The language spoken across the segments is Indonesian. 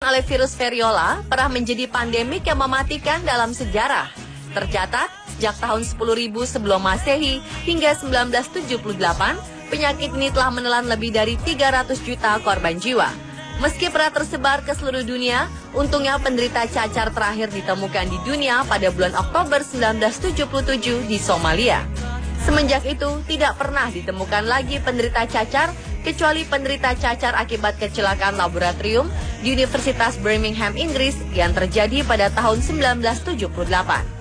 oleh virus variola pernah menjadi pandemik yang mematikan dalam sejarah. Tercatat, sejak tahun 10.000 sebelum Masehi hingga 1978, penyakit ini telah menelan lebih dari 300 juta korban jiwa. Meski pernah tersebar ke seluruh dunia, untungnya penderita cacar terakhir ditemukan di dunia pada bulan Oktober 1977 di Somalia. Semenjak itu, tidak pernah ditemukan lagi penderita cacar, kecuali penderita cacar akibat kecelakaan laboratorium di Universitas Birmingham, Inggris yang terjadi pada tahun 1978.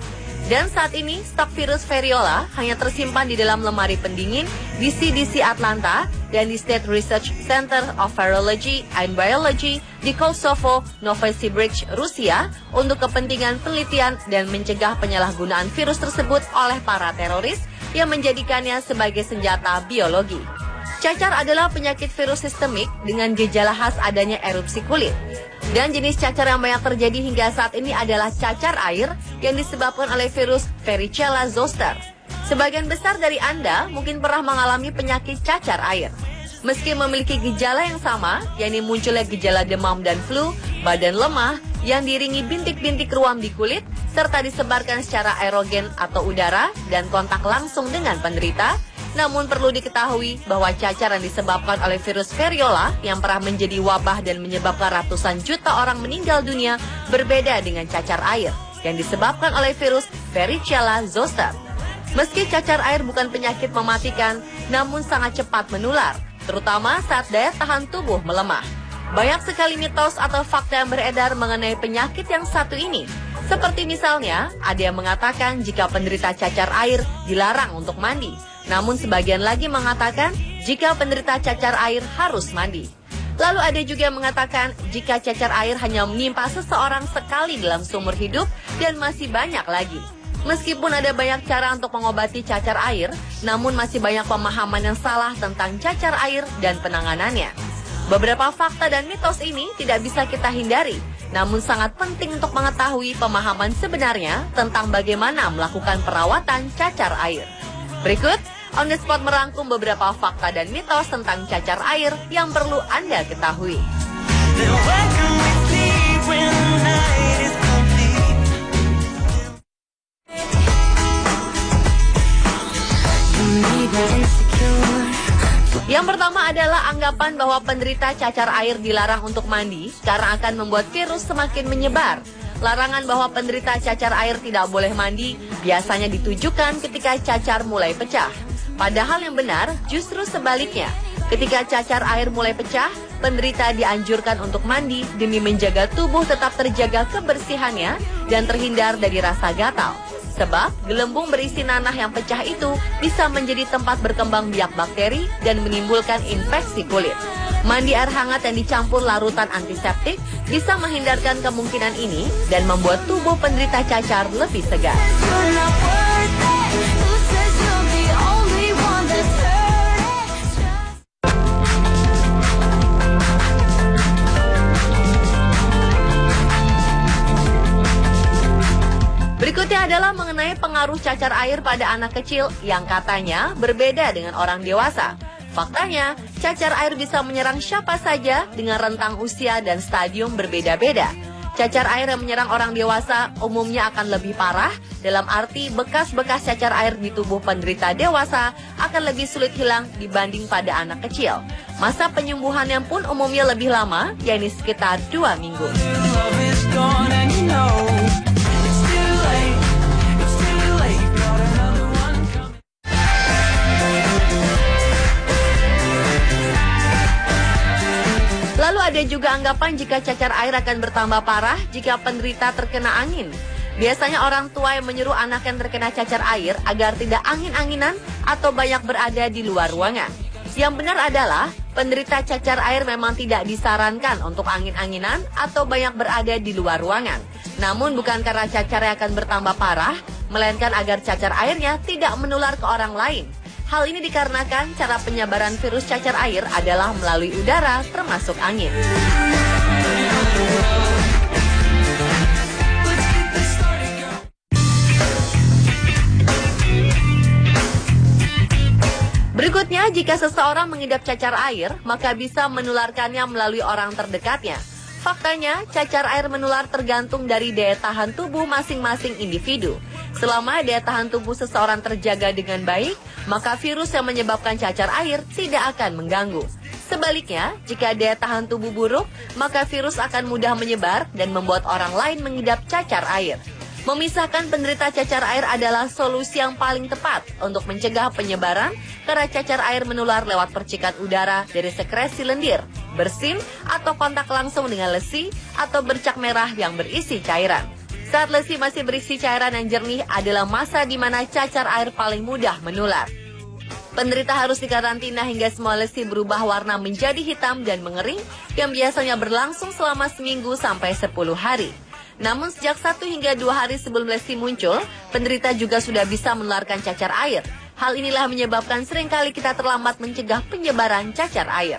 Dan saat ini, stok virus variola hanya tersimpan di dalam lemari pendingin di CDC Atlanta dan di State Research Center of Virology and Biology di Kosovo, Novosibirsk, Rusia untuk kepentingan penelitian dan mencegah penyalahgunaan virus tersebut oleh para teroris yang menjadikannya sebagai senjata biologi. Cacar adalah penyakit virus sistemik dengan gejala khas adanya erupsi kulit. Dan jenis cacar yang banyak terjadi hingga saat ini adalah cacar air yang disebabkan oleh virus Varicella zoster. Sebagian besar dari Anda mungkin pernah mengalami penyakit cacar air. Meski memiliki gejala yang sama, yakni munculnya gejala demam dan flu, badan lemah yang diiringi bintik-bintik ruam di kulit, serta disebarkan secara aerogen atau udara dan kontak langsung dengan penderita. Namun perlu diketahui bahwa cacar yang disebabkan oleh virus variola yang pernah menjadi wabah dan menyebabkan ratusan juta orang meninggal dunia berbeda dengan cacar air yang disebabkan oleh virus Varicella zoster. Meski cacar air bukan penyakit mematikan, namun sangat cepat menular, terutama saat daya tahan tubuh melemah. Banyak sekali mitos atau fakta yang beredar mengenai penyakit yang satu ini. Seperti misalnya, ada yang mengatakan jika penderita cacar air dilarang untuk mandi. Namun sebagian lagi mengatakan jika penderita cacar air harus mandi. Lalu ada juga yang mengatakan jika cacar air hanya menimpa seseorang sekali dalam seumur hidup dan masih banyak lagi. Meskipun ada banyak cara untuk mengobati cacar air, namun masih banyak pemahaman yang salah tentang cacar air dan penanganannya. Beberapa fakta dan mitos ini tidak bisa kita hindari, namun sangat penting untuk mengetahui pemahaman sebenarnya tentang bagaimana melakukan perawatan cacar air. Berikut, On The Spot merangkum beberapa fakta dan mitos tentang cacar air yang perlu Anda ketahui. Yang pertama adalah anggapan bahwa penderita cacar air dilarang untuk mandi karena akan membuat virus semakin menyebar. Larangan bahwa penderita cacar air tidak boleh mandi biasanya ditujukan ketika cacar mulai pecah. Padahal yang benar justru sebaliknya. Ketika cacar air mulai pecah, penderita dianjurkan untuk mandi demi menjaga tubuh tetap terjaga kebersihannya dan terhindar dari rasa gatal. Sebab gelembung berisi nanah yang pecah itu bisa menjadi tempat berkembang biak bakteri dan menimbulkan infeksi kulit. Mandi air hangat yang dicampur larutan antiseptik bisa menghindarkan kemungkinan ini dan membuat tubuh penderita cacar lebih segar. Berikutnya adalah mengenai pengaruh cacar air pada anak kecil yang katanya berbeda dengan orang dewasa. Faktanya, cacar air bisa menyerang siapa saja dengan rentang usia dan stadium berbeda-beda. Cacar air yang menyerang orang dewasa umumnya akan lebih parah, dalam arti bekas-bekas cacar air di tubuh penderita dewasa akan lebih sulit hilang dibanding pada anak kecil. Masa penyembuhannya pun umumnya lebih lama, yakni sekitar 2 minggu. Lalu ada juga anggapan jika cacar air akan bertambah parah jika penderita terkena angin. Biasanya orang tua yang menyuruh anak yang terkena cacar air agar tidak angin-anginan atau banyak berada di luar ruangan. Yang benar adalah penderita cacar air memang tidak disarankan untuk angin-anginan atau banyak berada di luar ruangan. Namun bukan karena cacarnya akan bertambah parah, melainkan agar cacar airnya tidak menular ke orang lain. Hal ini dikarenakan cara penyebaran virus cacar air adalah melalui udara termasuk angin. Berikutnya, jika seseorang mengidap cacar air, maka bisa menularkannya melalui orang terdekatnya. Faktanya, cacar air menular tergantung dari daya tahan tubuh masing-masing individu. Selama daya tahan tubuh seseorang terjaga dengan baik, maka virus yang menyebabkan cacar air tidak akan mengganggu. Sebaliknya, jika daya tahan tubuh buruk, maka virus akan mudah menyebar dan membuat orang lain mengidap cacar air. Memisahkan penderita cacar air adalah solusi yang paling tepat untuk mencegah penyebaran karena cacar air menular lewat percikan udara dari sekresi lendir, bersin, atau kontak langsung dengan lesi atau bercak merah yang berisi cairan. Saat lesi masih berisi cairan yang jernih adalah masa di mana cacar air paling mudah menular. Penderita harus dikarantina hingga semua lesi berubah warna menjadi hitam dan mengering yang biasanya berlangsung selama seminggu sampai 10 hari. Namun sejak 1 hingga 2 hari sebelum lesi muncul, penderita juga sudah bisa menularkan cacar air. Hal inilah menyebabkan seringkali kita terlambat mencegah penyebaran cacar air.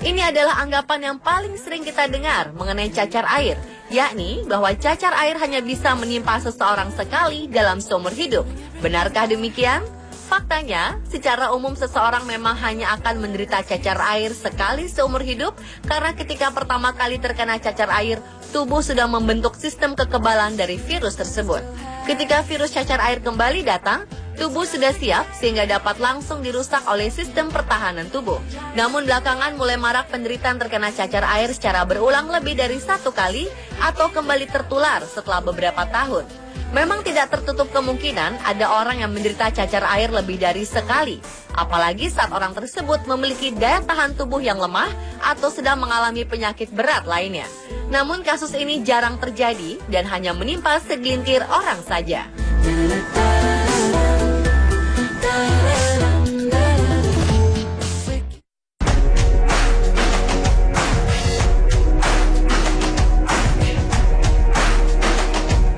Ini adalah anggapan yang paling sering kita dengar mengenai cacar air, yakni bahwa cacar air hanya bisa menimpa seseorang sekali dalam seumur hidup. Benarkah demikian? Faktanya, secara umum seseorang memang hanya akan menderita cacar air sekali seumur hidup karena ketika pertama kali terkena cacar air, tubuh sudah membentuk sistem kekebalan dari virus tersebut. Ketika virus cacar air kembali datang, tubuh sudah siap sehingga dapat langsung dirusak oleh sistem pertahanan tubuh. Namun belakangan mulai marak penderitaan terkena cacar air secara berulang lebih dari 1 kali atau kembali tertular setelah beberapa tahun. Memang tidak tertutup kemungkinan ada orang yang menderita cacar air lebih dari sekali, apalagi saat orang tersebut memiliki daya tahan tubuh yang lemah atau sedang mengalami penyakit berat lainnya. Namun kasus ini jarang terjadi dan hanya menimpa segelintir orang saja.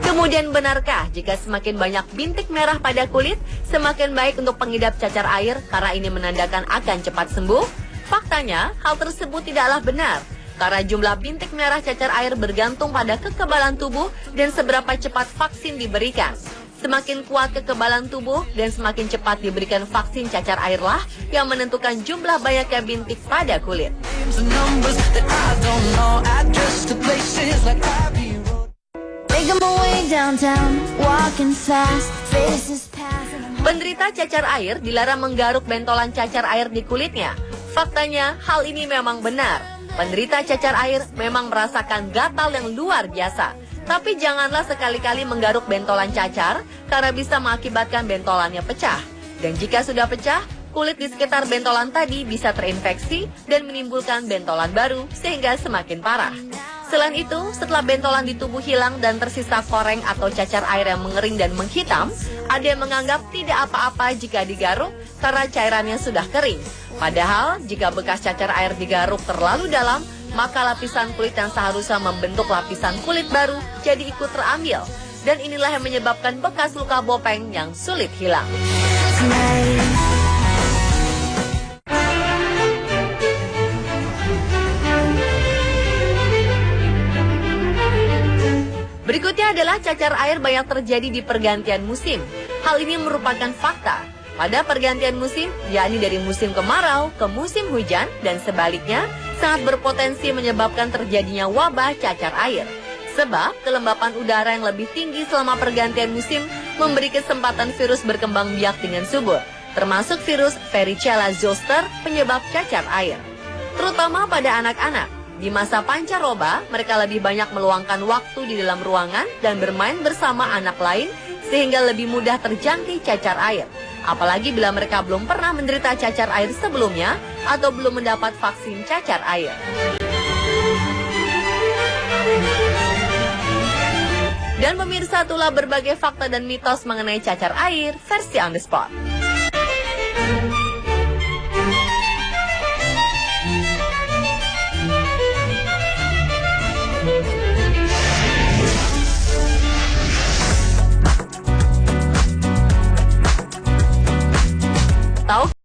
Kemudian benarkah jika semakin banyak bintik merah pada kulit, semakin baik untuk pengidap cacar air karena ini menandakan akan cepat sembuh? Faktanya, hal tersebut tidaklah benar. Karena jumlah bintik merah cacar air bergantung pada kekebalan tubuh dan seberapa cepat vaksin diberikan. Semakin kuat kekebalan tubuh dan semakin cepat diberikan vaksin cacar airlah yang menentukan jumlah banyaknya bintik pada kulit. Penderita cacar air dilarang menggaruk bentolan cacar air di kulitnya. Faktanya, hal ini memang benar. Penderita cacar air memang merasakan gatal yang luar biasa. Tapi janganlah sekali-kali menggaruk bentolan cacar karena bisa mengakibatkan bentolannya pecah. Dan jika sudah pecah, kulit di sekitar bentolan tadi bisa terinfeksi dan menimbulkan bentolan baru sehingga semakin parah. Selain itu, setelah bentolan di tubuh hilang dan tersisa koreng atau cacar air yang mengering dan menghitam, ada yang menganggap tidak apa-apa jika digaruk karena cairannya sudah kering. Padahal, jika bekas cacar air digaruk terlalu dalam, maka lapisan kulit yang seharusnya membentuk lapisan kulit baru jadi ikut terambil. Dan inilah yang menyebabkan bekas luka bopeng yang sulit hilang. Berikutnya adalah cacar air banyak terjadi di pergantian musim. Hal ini merupakan fakta. Pada pergantian musim, yakni dari musim kemarau ke musim hujan dan sebaliknya, sangat berpotensi menyebabkan terjadinya wabah cacar air. Sebab kelembapan udara yang lebih tinggi selama pergantian musim memberi kesempatan virus berkembang biak dengan subur, termasuk virus Varicella zoster penyebab cacar air. Terutama pada anak-anak. Di masa pancaroba, mereka lebih banyak meluangkan waktu di dalam ruangan dan bermain bersama anak lain sehingga lebih mudah terjangkit cacar air. Apalagi bila mereka belum pernah menderita cacar air sebelumnya atau belum mendapat vaksin cacar air. Dan pemirsa, itulah berbagai fakta dan mitos mengenai cacar air versi On The Spot.